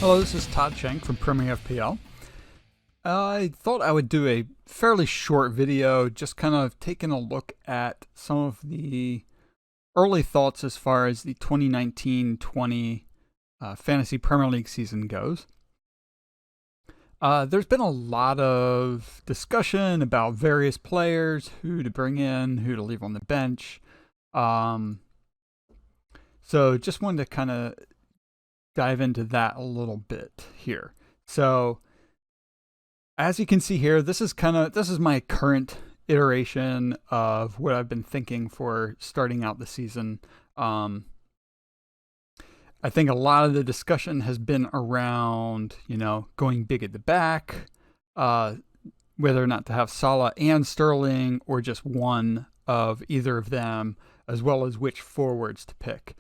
Hello, this is Todd Shank from Premier FPL. I thought I would do a fairly short video just kind of taking a look at some of the early thoughts as far as the 2019-20 Fantasy Premier League season goes. There's been a lot of discussion about various players, who to bring in, who to leave on the bench. So just wanted to kind of dive into that a little bit here. So as you can see here, this is my current iteration of what I've been thinking for starting out the season. I think a lot of the discussion has been around, going big at the back, whether or not to have Salah and Sterling or just one of either of them, as well as which forwards to pick.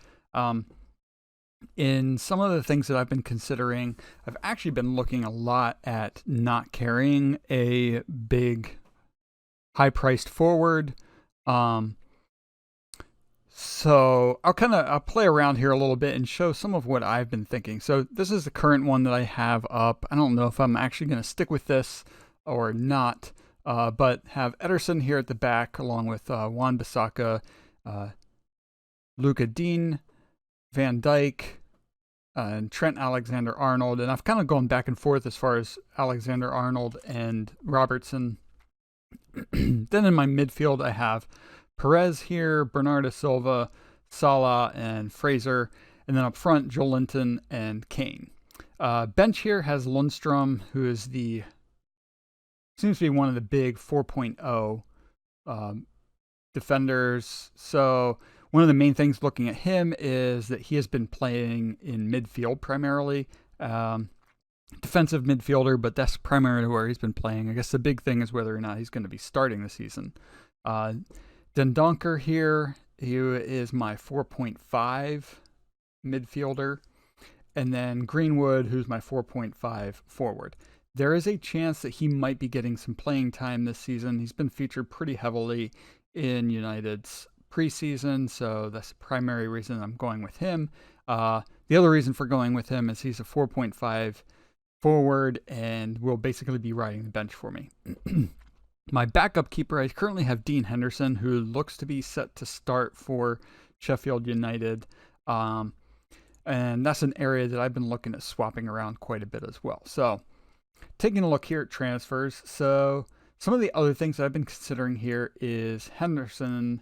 In some of the things that I've been considering, I've actually been looking a lot at not carrying a big, high-priced forward. So I'll play around here a little bit and show some of what I've been thinking. So this is the current one that I have up. I don't know if I'm actually going to stick with this or not, but have Ederson here at the back along with Wan-Bissaka, Luka Dean, Van Dijk, and Trent Alexander-Arnold. And I've kind of gone back and forth as far as Alexander-Arnold and Robertson. Then in my midfield, I have Perez here, Bernardo Silva, Salah, and Fraser. And then up front, Joelinton and Kane. Bench here has Lundstrom, who is seems to be one of the big 4.0 defenders. So one of the main things looking at him is that he has been playing in midfield primarily. Defensive midfielder, but that's primarily where he's been playing. I guess the big thing is whether or not he's going to be starting the season. Dendoncker here, he is my 4.5 midfielder. And then Greenwood, who's my 4.5 forward. There is a chance that he might be getting some playing time this season. He's been featured pretty heavily in United's preseason, so that's the primary reason I'm going with him. The other reason for going with him is he's a 4.5 forward and will basically be riding the bench for me. My backup keeper, I currently have Dean Henderson, who looks to be set to start for Sheffield United. And that's an area that I've been looking at swapping around quite a bit as well. So taking a look here at transfers. So some of the other things that I've been considering here is Henderson.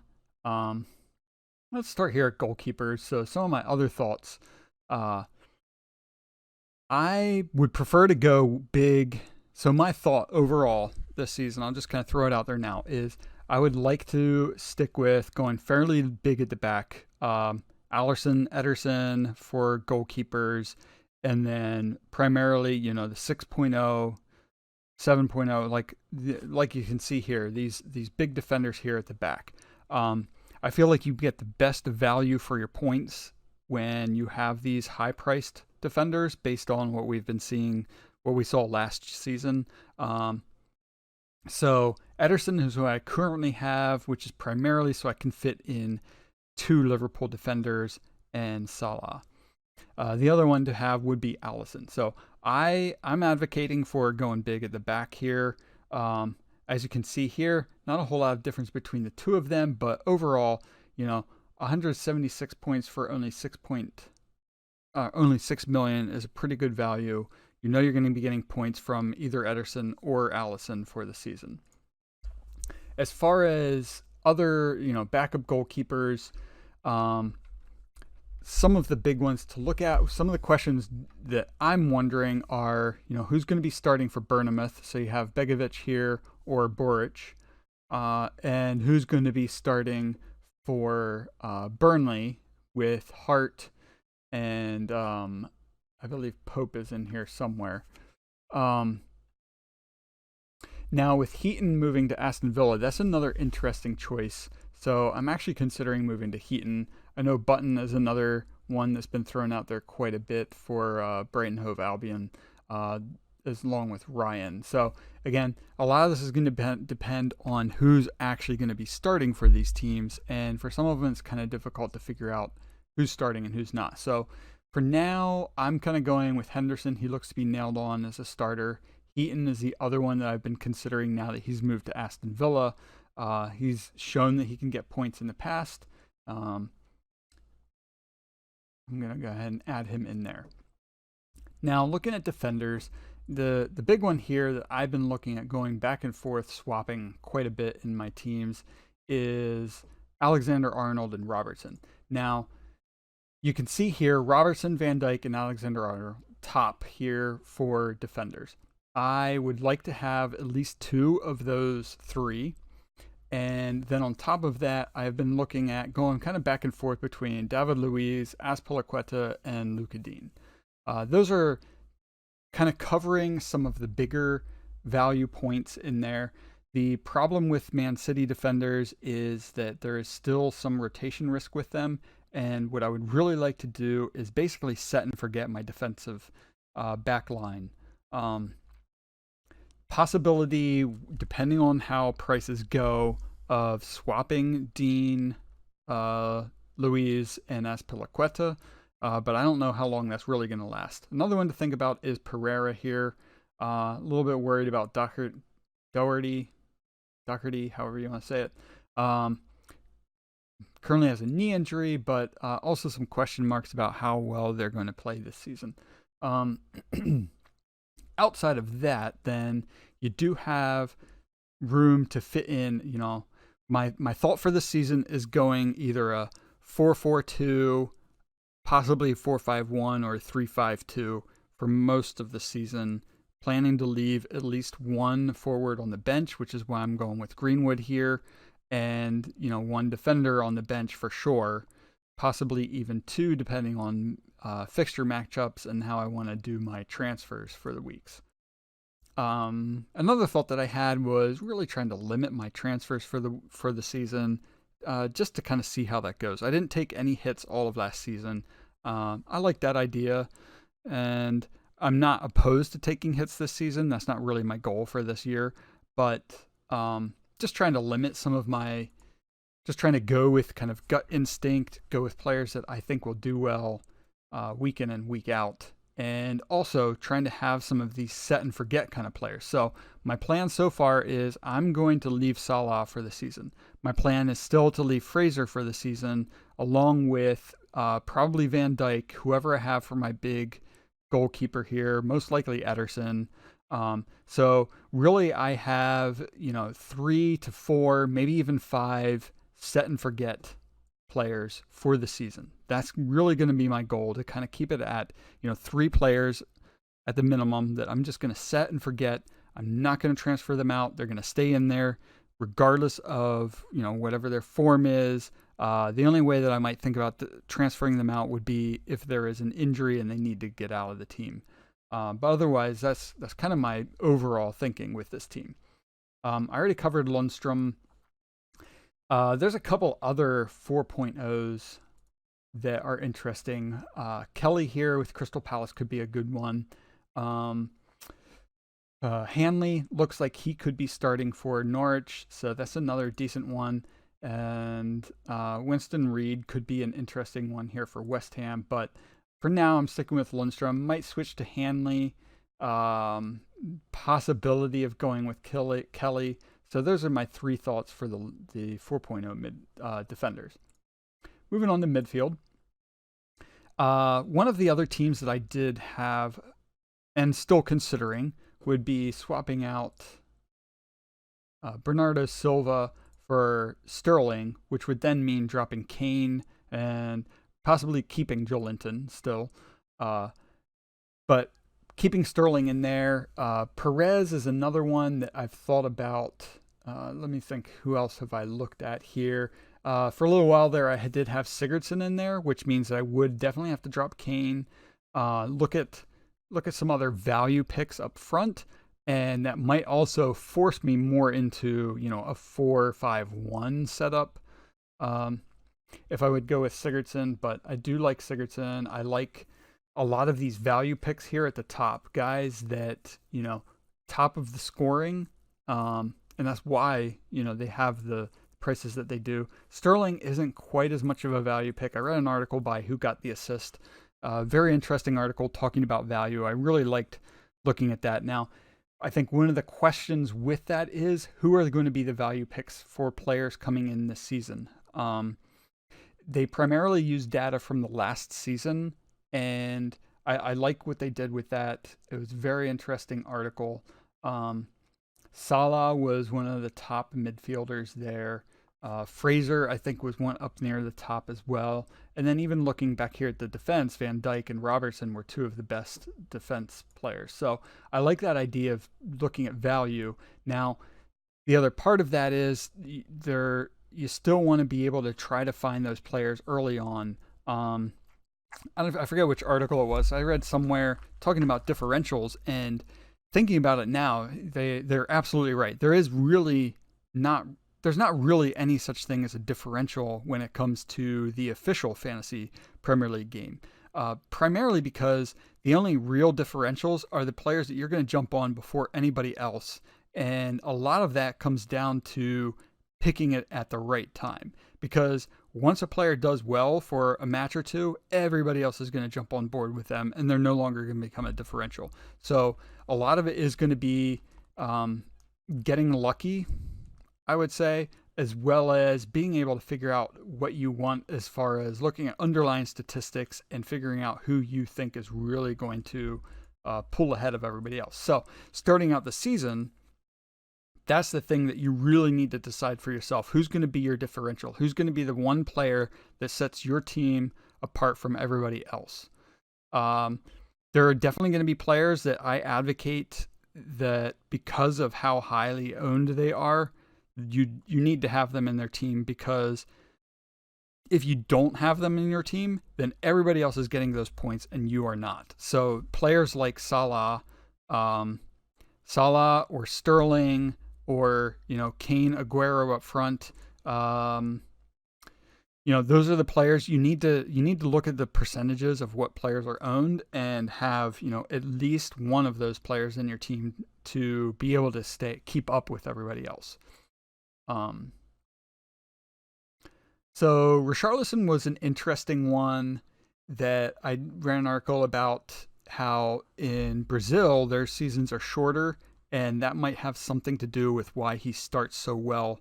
Let's start here at goalkeepers. So some of my other thoughts. I would prefer to go big. So my thought overall this season, I'll just kind of throw it out there now, is I would like to stick with going fairly big at the back. Alisson, Ederson for goalkeepers, and then primarily, the 6.0, 7.0, like you can see here, these big defenders here at the back. I feel like you get the best value for your points when you have these high-priced defenders based on what we've been seeing, what we saw last season. So Ederson is who I currently have, which is primarily so I can fit in 2 Liverpool defenders and Salah. The other one to have would be Alisson. So I'm advocating for going big at the back here. As you can see here, not a whole lot of difference between the two of them, but overall, 176 points for only 6 million is a pretty good value. You're going to be getting points from either Ederson or Alisson for the season. As far as other, backup goalkeepers, some of the big ones to look at, some of the questions that I'm wondering are, who's going to be starting for Bournemouth? So you have Begovic here or Boric, and who's going to be starting for Burnley with Hart and I believe Pope is in here somewhere. Now with Heaton moving to Aston Villa, that's another interesting choice. So I'm actually considering moving to Heaton. I know Button is another one that's been thrown out there quite a bit for Brighton Hove Albion, along with Ryan. So again, a lot of this is going to depend on who's actually going to be starting for these teams. And for some of them, it's kind of difficult to figure out who's starting and who's not. So For now, I'm kind of going with Henderson. He looks to be nailed on as a starter. Heaton is the other one that I've been considering now that he's moved to Aston Villa. He's shown that he can get points in the past. I'm going to go ahead and add him in there. Now, looking at defenders, the big one here that I've been looking at going back and forth, swapping quite a bit in my teams, is Alexander-Arnold and Robertson. Now, you can see here Robertson, Van Dijk, and Alexander-Arnold top here for defenders. I would like to have at least 2 of those 3. And then on top of that, I've been looking at going kind of back and forth between David Luiz, Azpilicueta, and Luka Dean. Those are kind of covering some of the bigger value points in there. The problem with Man City defenders is that there is still some rotation risk with them. And what I would really like to do is basically set and forget my defensive back line. Possibility, depending on how prices go, of swapping Dean, Luiz, and Azpilicueta, but I don't know how long that's really going to last. Another one to think about is Pereira here. A little bit worried about Doherty, however you want to say it. Currently has a knee injury, but also some question marks about how well they're going to play this season. Outside of that, then you do have room to fit in. You know, my thought for this season is going either a 4-4-2, possibly 4-5-1, or 3-5-2 for most of the season. Planning to leave at least 1 forward on the bench, which is why I'm going with Greenwood here, and 1 defender on the bench for sure. Possibly even 2, depending on fixture matchups and how I want to do my transfers for the weeks. Another thought that I had was really trying to limit my transfers for the season, just to kind of see how that goes. I didn't take any hits all of last season. I like that idea, and I'm not opposed to taking hits this season. That's not really my goal for this year, but just trying to limit some of my. Just trying to go with kind of gut instinct, go with players that I think will do well week in and week out, and also trying to have some of these set and forget kind of players. So my plan so far is I'm going to leave Salah for the season. My plan is still to leave Fraser for the season, along with probably Van Dijk, whoever I have for my big goalkeeper here, most likely Ederson. So really I have 3 to 4, maybe even 5 set and forget players for the season. That's really going to be my goal, to kind of keep it at 3 players at the minimum that I'm just going to set and forget. I'm not going to transfer them out. They're going to stay in there regardless of whatever their form is. The only way that I might think about transferring them out would be if there is an injury and they need to get out of the team. But otherwise, that's kind of my overall thinking with this team. I already covered Lundstrom. There's a couple other 4.0s that are interesting. Kelly here with Crystal Palace could be a good one. Hanley looks like he could be starting for Norwich, so that's another decent one. And Winston Reid could be an interesting one here for West Ham, but for now I'm sticking with Lundstrom. Might switch to Hanley. Possibility of going with Kelly. So those are my 3 thoughts for the 4.0 mid defenders. Moving on to midfield. One of the other teams that I did have and still considering would be swapping out Bernardo Silva for Sterling, which would then mean dropping Kane and possibly keeping Joelinton still. But keeping Sterling in there. Perez is another one that I've thought about. Let me think, who else have I looked at here? For a little while there, I did have Sigurdsson in there, which means I would definitely have to drop Kane. Look at some other value picks up front, and that might also force me more into a 4-5-1 setup. If I would go with Sigurdsson, but I do like Sigurdsson. I like a lot of these value picks here at the top, guys that top of the scoring, and that's why they have the prices that they do. Sterling isn't quite as much of a value pick. I read an article by Who Got the Assist Very interesting article talking about value. I really liked looking at that. Now, I think one of the questions with that is who are going to be the value picks for players coming in this season? They primarily use data from the last season, and I like what they did with that. It was a very interesting article. Salah was one of the top midfielders there. Fraser, I think, was one up near the top as well. And then even looking back here at the defense, Van Dijk and Robertson were two of the best defense players. So I like that idea of looking at value. Now, the other part of that is you still want to be able to try to find those players early on. I forget which article it was. I read somewhere talking about differentials, and thinking about it now, they're absolutely right. There's not really any such thing as a differential when it comes to the official fantasy Premier League game. Primarily because the only real differentials are the players that you're going to jump on before anybody else. And a lot of that comes down to picking it at the right time. Because once a player does well for a match or two, everybody else is going to jump on board with them, and they're no longer going to become a differential. So a lot of it is going to be getting lucky, I would say, as well as being able to figure out what you want as far as looking at underlying statistics and figuring out who you think is really going to pull ahead of everybody else. So starting out the season, that's the thing that you really need to decide for yourself. Who's going to be your differential? Who's going to be the one player that sets your team apart from everybody else? There are definitely going to be players that I advocate that because of how highly owned they are, you need to have them in their team, because if you don't have them in your team, then everybody else is getting those points and you are not. So players like Salah or Sterling, or Kane, Aguero up front, those are the players you need to look at the percentages of what players are owned and have at least one of those players in your team to be able to keep up with everybody else. So Richarlison was an interesting one that I ran an article about, how in Brazil their seasons are shorter, and that might have something to do with why he starts so well.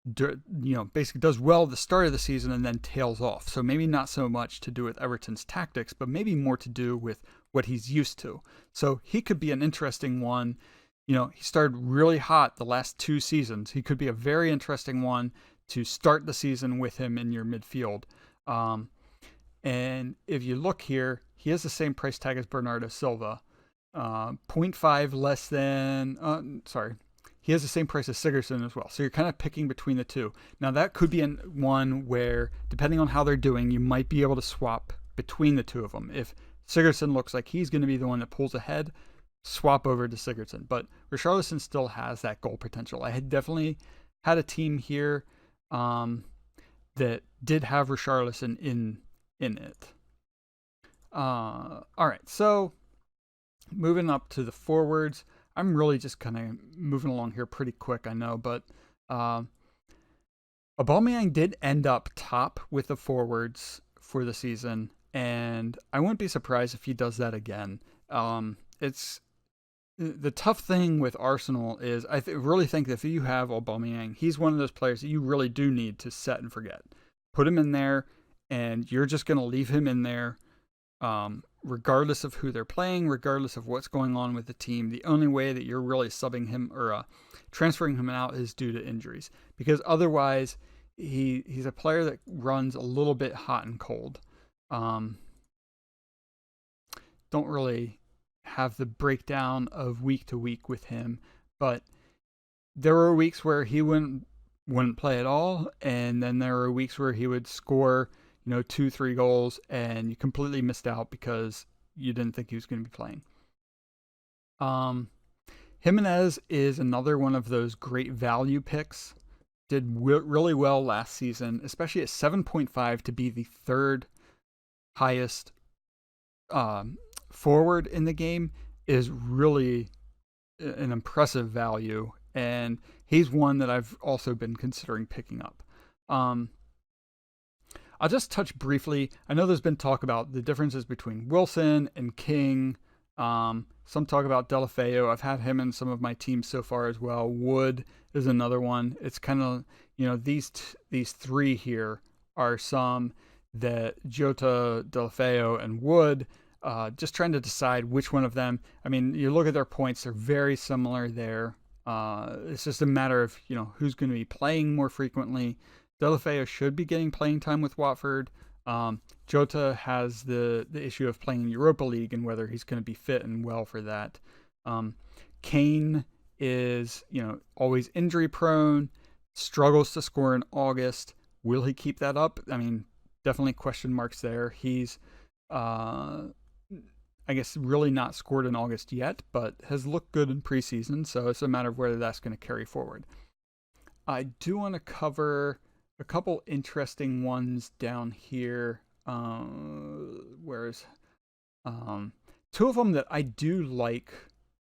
Basically does well at the start of the season and then tails off. So maybe not so much to do with Everton's tactics, but maybe more to do with what he's used to. So he could be an interesting one. He started really hot the last 2 seasons. He could be a very interesting one to start the season with him in your midfield. And if you look here, he has the same price tag as Bernardo Silva. 0.5 less than, he has the same price as Sigurdsson as well. So you're kind of picking between the two. Now that could be one where, depending on how they're doing, you might be able to swap between the two of them. If Sigurdsson looks like he's going to be the one that pulls ahead, swap over to Sigurdsson. But Richarlison still has that goal potential. I had definitely had a team here that did have Richarlison in it. All right, so moving up to the forwards. I'm really just kind of moving along here pretty quick, I know, but Aubameyang did end up top with the forwards for the season, and I wouldn't be surprised if he does that again. It's the tough thing with Arsenal is I really think that if you have Aubameyang, he's one of those players that you really do need to set and forget. Put him in there, and you're just going to leave him in there regardless of who they're playing, regardless of what's going on with the team. The only way that you're really subbing him or transferring him out is due to injuries, because otherwise he's a player that runs a little bit hot and cold. Don't really have the breakdown of week to week with him, but there were weeks where he wouldn't play at all, and then there were weeks where he would score 2-3 goals, and you completely missed out because you didn't think he was going to be playing. Jimenez is another one of those great value picks. Did really well last season, especially at 7.5 to be the third highest forward in the game is really an impressive value, and he's one that I've also been considering picking up. I'll just touch briefly. I know there's been talk about the differences between Wilson and King. Some talk about Delafeo. I've had him in some of my teams so far as well. Wood is another one. It's kind of, these three here are some that Jota, Delafeo, and Wood, just trying to decide which one of them. I mean, you look at their points, they're very similar there. It's just a matter of, who's going to be playing more frequently. Delafeo should be getting playing time with Watford. Jota has the issue of playing Europa League and whether he's going to be fit and well for that. Kane is, always injury prone, struggles to score in August. Will he keep that up? I mean, definitely question marks there. He's, I guess, really not scored in August yet, but has looked good in preseason, so it's a matter of whether that's going to carry forward. I do want to cover a couple interesting ones down here. Where's two of them that I do like,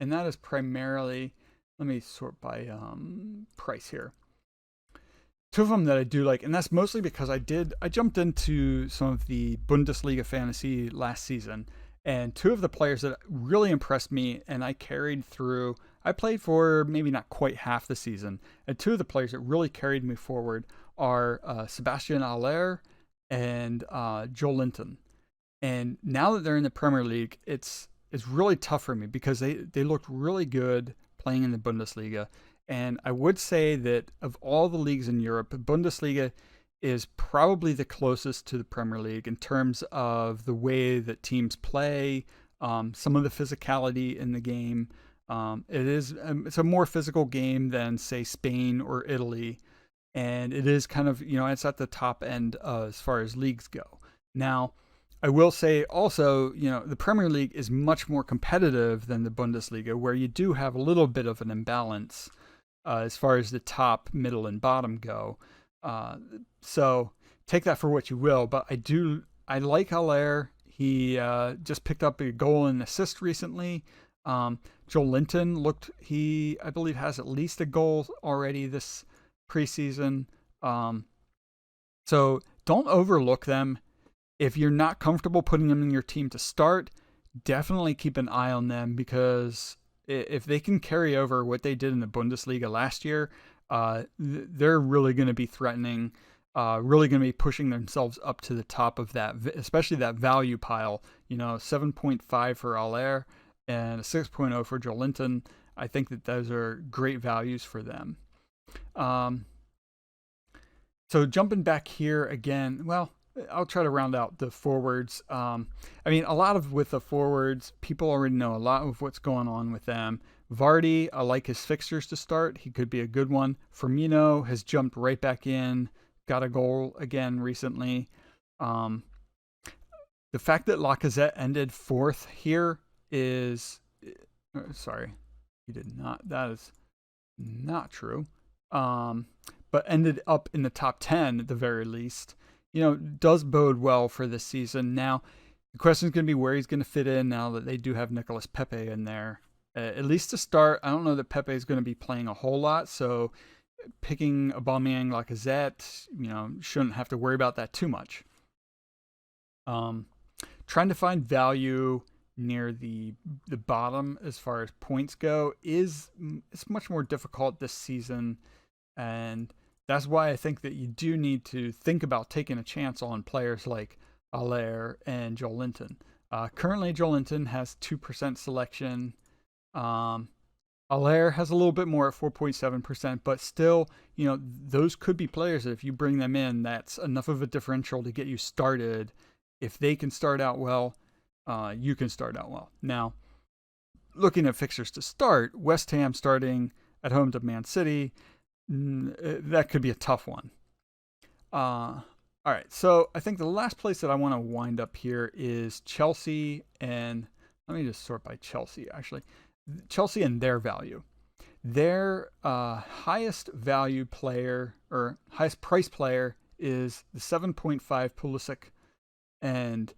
and that is primarily, let me sort by price here. Two of them that I do like, and that's mostly because I jumped into some of the Bundesliga fantasy last season, and two of the players that really impressed me and I carried through, I played for maybe not quite half the season, and two of the players that really carried me forward are Sebastian Haller and Joel Linton. And now that they're in the Premier League, it's really tough for me because they looked really good playing in the Bundesliga. And I would say that of all the leagues in Europe, Bundesliga is probably the closest to the Premier League in terms of the way that teams play, some of the physicality in the game. It's a more physical game than, say, Spain or Italy. And it is kind of, it's at the top end as far as leagues go. Now, I will say also, the Premier League is much more competitive than the Bundesliga, where you do have a little bit of an imbalance as far as the top, middle, and bottom go. So take that for what you will. But I like Haller. He just picked up a goal and assist recently. Joel Linton I believe, has at least a goal already this preseason. So don't overlook them. If you're not comfortable putting them in your team to start, definitely keep an eye on them, because if they can carry over what they did in the Bundesliga last year, they're really going to be threatening, really going to be pushing themselves up to the top of that, especially that value pile. 7.5 for Haller and a 6.0 for Joel Linton. I think that those are great values for them. So jumping back here again, well, I'll try to round out the forwards. With the forwards, people already know a lot of what's going on with them. Vardy, I like his fixtures to start. He could be a good one. Firmino has jumped right back in, got a goal again recently. The fact that Lacazette ended 4th here is... sorry, he did not. That is not true. But ended up in the top 10 at the very least, does bode well for this season. Now, the question is going to be where he's going to fit in now that they do have Nicolas Pepe in there. At least to start, I don't know that Pepe is going to be playing a whole lot, so picking Aubameyang, Lacazette, shouldn't have to worry about that too much. Trying to find value near the bottom as far as points go it's much more difficult this season, and that's why I think that you do need to think about taking a chance on players like Haller and Joel Linton. Currently, Joel Linton has 2% selection. Haller has a little bit more at 4.7%, but still, those could be players that if you bring them in, that's enough of a differential to get you started. If they can start out well, you can start out well. Now, looking at fixtures to start, West Ham starting at home to Man City, that could be a tough one. All right, so I think the last place that I want to wind up here is Chelsea, and let me just sort by Chelsea, actually. Chelsea and their value. Their highest value player, or highest price player, is the 7.5 Pulisic, and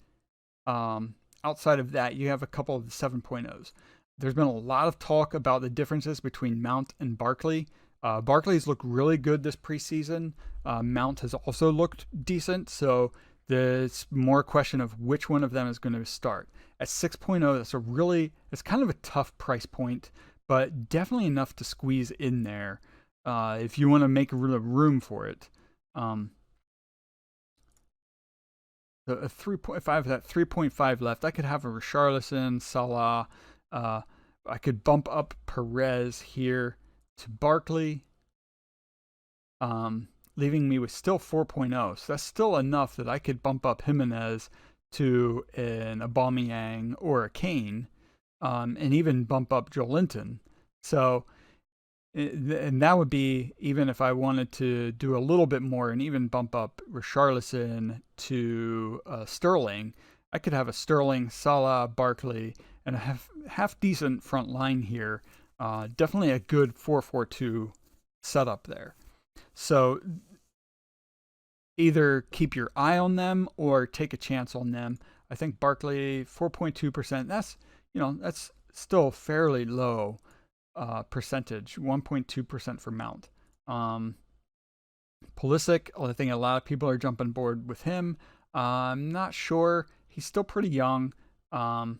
outside of that, you have a couple of the 7.0s. There's been a lot of talk about the differences between Mount and Barkley. Barkley's looked really good this preseason. Mount has also looked decent, so there's more a question of which one of them is going to start. At 6.0, it's kind of a tough price point, but definitely enough to squeeze in there if you want to make room for it. A 3.5, that 3.5 left, I could have a Richarlison, Salah. I could bump up Perez here to Barkley, leaving me with still 4.0. So that's still enough that I could bump up Jimenez to an Aubameyang or a Kane, and even bump up Joelinton. So, and that would be even if I wanted to do a little bit more and even bump up Richarlison to Sterling. I could have a Sterling, Salah, Barkley, and a half decent front line here. Definitely a good 4-4-2 setup there. So either keep your eye on them or take a chance on them. I think Barkley 4.2%. That's still fairly low percentage. 1.2% for Mount. Pulisic, I think a lot of people are jumping board with him. I'm not sure. He's still pretty young. I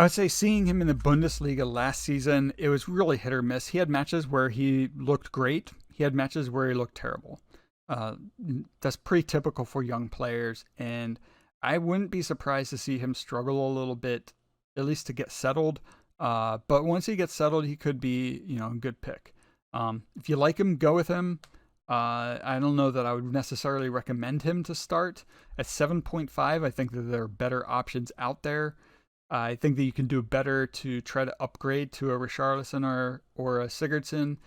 would say seeing him in the Bundesliga last season, it was really hit or miss. He had matches where he looked great. He had matches where he looked terrible. That's pretty typical for young players, and I wouldn't be surprised to see him struggle a little bit, at least to get settled. But once he gets settled, he could be, a good pick. If you like him, go with him. I don't know that I would necessarily recommend him to start. At 7.5, I think that there are better options out there. I think that you can do better to try to upgrade to a Richarlison or a Sigurdsson.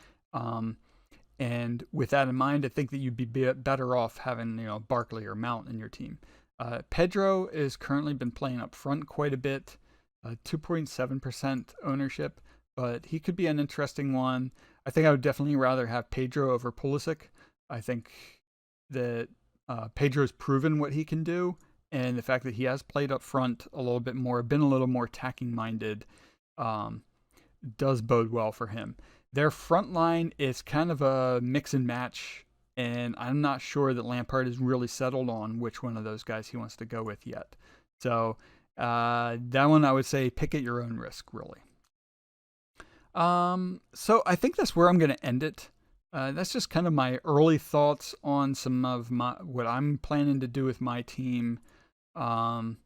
And with that in mind, I think that you'd be better off having, Barkley or Mount in your team. Pedro is currently been playing up front quite a bit, 2.7% ownership, but he could be an interesting one. I think I would definitely rather have Pedro over Pulisic. I think that Pedro's proven what he can do, and the fact that he has played up front a little bit more, been a little more attacking minded, does bode well for him. Their front line is kind of a mix and match, and I'm not sure that Lampard is really settled on which one of those guys he wants to go with yet. So that one I would say pick at your own risk, really. So I think that's where I'm going to end it. That's just kind of my early thoughts on some of what I'm planning to do with my team. I'm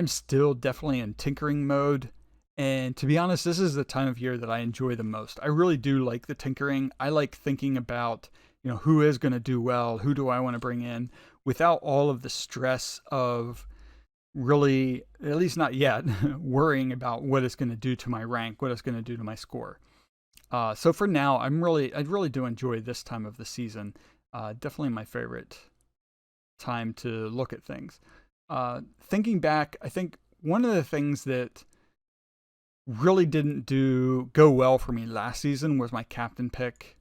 still definitely in tinkering mode. And to be honest, this is the time of year that I enjoy the most. I really do like the tinkering. I like thinking about, who is going to do well, who do I want to bring in, without all of the stress of really, at least not yet, worrying about what it's going to do to my rank, what it's going to do to my score. So for now, I really do enjoy this time of the season. Definitely my favorite time to look at things. Thinking back, I think one of the things that really didn't go well for me last season was my captain pick,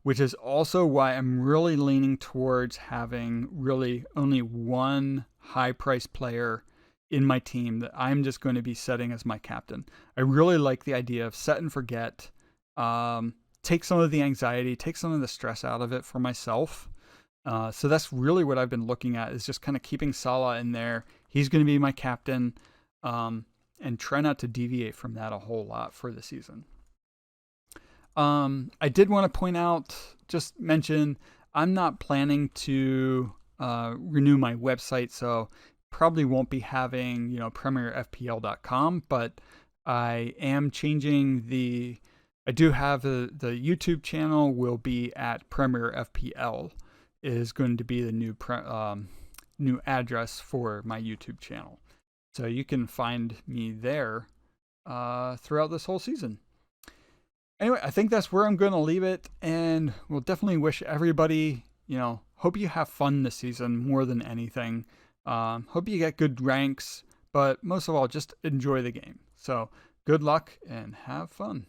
which is also why I'm really leaning towards having really only one high price player in my team that I'm just going to be setting as my captain. I really like the idea of set and forget, take some of the anxiety, take some of the stress out of it for myself. So that's really what I've been looking at, is just kind of keeping Salah in there. He's going to be my captain. And try not to deviate from that a whole lot for the season. I did want to point out, just mention, I'm not planning to renew my website, so probably won't be having, PremierFPL.com, but I am changing I do have the YouTube channel will be at Premier FPL, is going to be the new address for my YouTube channel. So you can find me there throughout this whole season. Anyway, I think that's where I'm going to leave it. And we'll definitely wish everybody, hope you have fun this season more than anything. Hope you get good ranks. But most of all, just enjoy the game. So good luck and have fun.